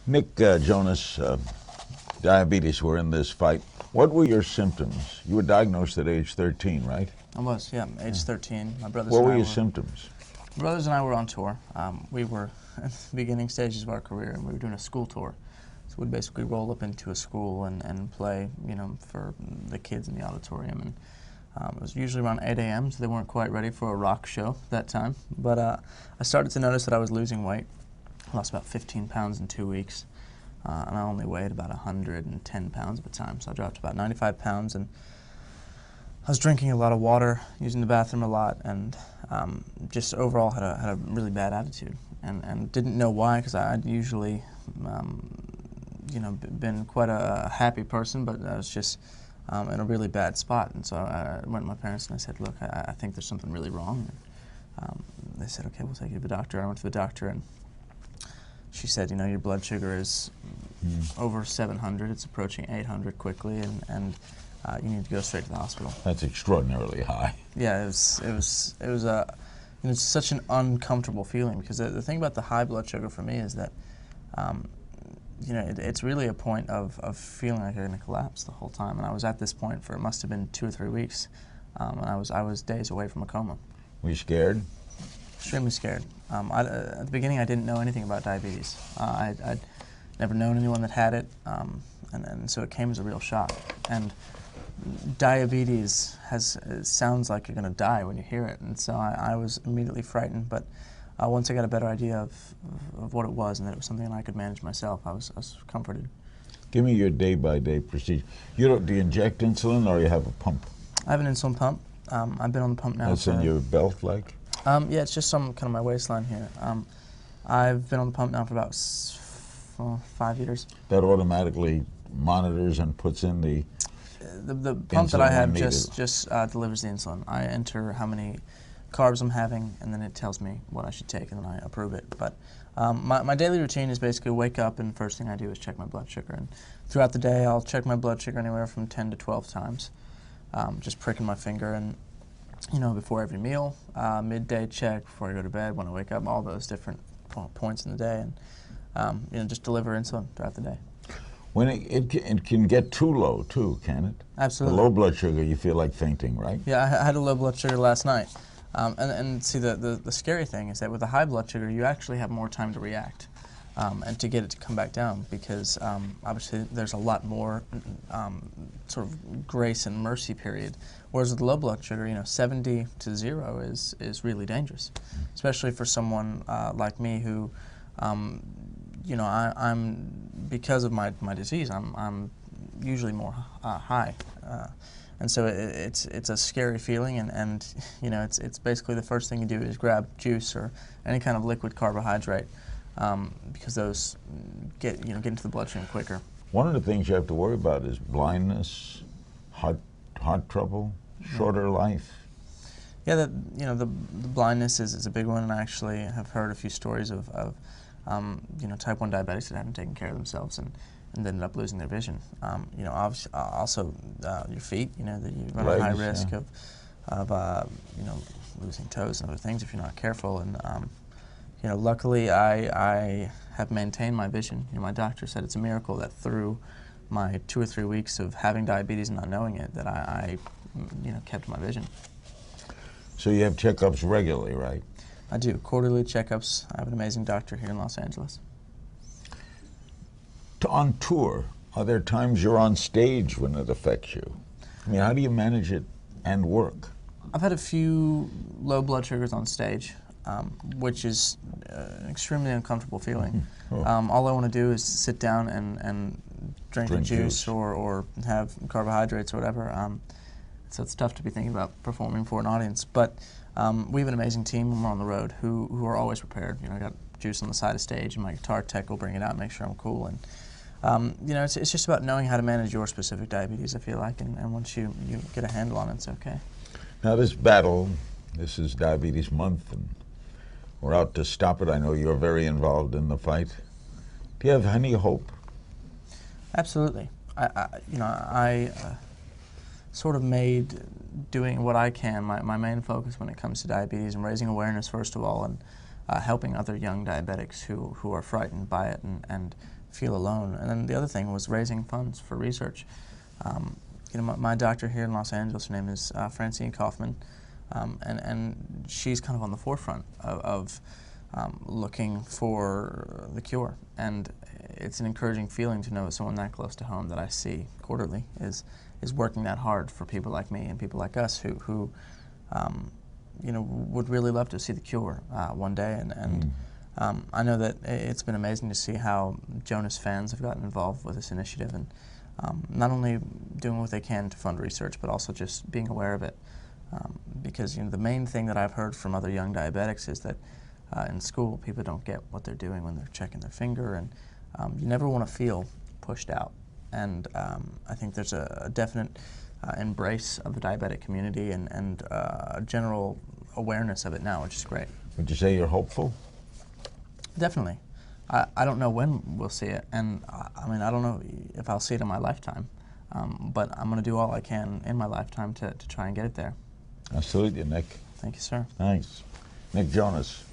Nick, Jonas, diabetes were in this fight. What were your symptoms? You were diagnosed at age 13, right? I was, yeah, age 13. My brothers What and were I your symptoms? brothers and I were on tour. We were at the beginning stages of our career, and we were doing a school tour. So we'd basically roll up into a school and play, for the kids in the auditorium. And it was usually around 8 a.m., so they weren't quite ready for a rock show that time. But I started to notice that I was losing weight. I lost about 15 pounds in 2 weeks, and I only weighed about 110 pounds at the time. So I dropped about 95 pounds, and I was drinking a lot of water, using the bathroom a lot, and just overall had a really bad attitude, and didn't know why, because I'd usually, been quite a happy person, but I was just in a really bad spot. And so I went to my parents and I said, look, I think there's something really wrong. And they said, okay, we'll take you to the doctor. I went to the doctor, and she said, your blood sugar is over 700. It's approaching 800 quickly, and you need to go straight to the hospital. That's extraordinarily high. Yeah, it was it's such an uncomfortable feeling, because the thing about the high blood sugar for me is that it's really a point of feeling like you're going to collapse the whole time. And I was at this point for, it must have been 2 or 3 weeks, and I was days away from a coma. Were you scared? Extremely scared. At the beginning, I didn't know anything about diabetes. I'd never known anyone that had it, and so it came as a real shock. And diabetes it sounds like you're going to die when you hear it, and so I was immediately frightened. But once I got a better idea of what it was and that it was something I could manage myself, I was comforted. Give me your day-by-day procedure. Do you inject insulin, or you have a pump? I have an insulin pump. I've been on the pump now. That's in your belt, like? Yeah, it's just some kind of my waistline here. I've been on the pump now for about 5 years. That automatically monitors and puts in the pump that I have just delivers the insulin. I enter how many carbs I'm having, and then it tells me what I should take, and then I approve it. But my daily routine is basically wake up, and first thing I do is check my blood sugar. And throughout the day, I'll check my blood sugar anywhere from 10 to 12 times, just pricking my finger. And before every meal, midday check, before I go to bed, when I wake up, all those different points in the day, and just deliver insulin throughout the day. When it can get too low, too, can it? Absolutely. The low blood sugar, you feel like fainting, right? Yeah, I had a low blood sugar last night. And see, the scary thing is that with a high blood sugar, you actually have more time to react and to get it to come back down, because obviously there's a lot more sort of grace and mercy period. Whereas with low blood sugar, 70 to 0 is really dangerous, especially for someone like me who, I'm because of my disease, I'm usually more high. And so it's a scary feeling, and it's basically the first thing you do is grab juice or any kind of liquid carbohydrate, because those get into the bloodstream quicker. One of the things you have to worry about is blindness, heart trouble, shorter life. Yeah, the blindness is a big one, and I actually have heard a few stories of type 1 diabetics that haven't taken care of themselves and ended up losing their vision. Obviously, also your feet, that you run a high risk of losing toes and other things if you're not careful. And luckily I have maintained my vision. My doctor said it's a miracle that through my 2 or 3 weeks of having diabetes and not knowing it, that I kept my vision. So you have checkups regularly, right? I do, quarterly checkups. I have an amazing doctor here in Los Angeles. On tour, are there times you're on stage when it affects you? I mean, how do you manage it and work? I've had a few low blood sugars on stage, which is an extremely uncomfortable feeling. All I want to do is sit down and drink a juice or have carbohydrates or whatever. So it's tough to be thinking about performing for an audience. But we have an amazing team when we're on the road who are always prepared. I got juice on the side of stage, and my guitar tech will bring it out and make sure I'm cool. And it's just about knowing how to manage your specific diabetes, I feel like, and once you get a handle on it, it's okay. Now this battle, this is Diabetes Month, and we're out to stop it. I know you're very involved in the fight. Do you have any hope? Absolutely. I sort of made doing what I can my main focus when it comes to diabetes and raising awareness, first of all, and helping other young diabetics who are frightened by it and feel alone. And then the other thing was raising funds for research. My doctor here in Los Angeles, her name is Francine Kaufman, and she's kind of on the forefront of looking for the cure. And it's an encouraging feeling to know that someone that close to home that I see quarterly is working that hard for people like me and people like us who would really love to see the cure one day. And I know that it's been amazing to see how Jonas fans have gotten involved with this initiative, and not only doing what they can to fund research, but also just being aware of it. Because the main thing that I've heard from other young diabetics is that in school people don't get what they're doing when they're checking their finger, and you never want to feel pushed out. And I think there's a definite embrace of the diabetic community and a general awareness of it now, which is great. Would you say you're hopeful? Definitely. I don't know when we'll see it, and I don't know if I'll see it in my lifetime, but I'm going to do all I can in my lifetime to try and get it there. Absolutely, Nick. Thank you, sir. Thanks. Nick Jonas.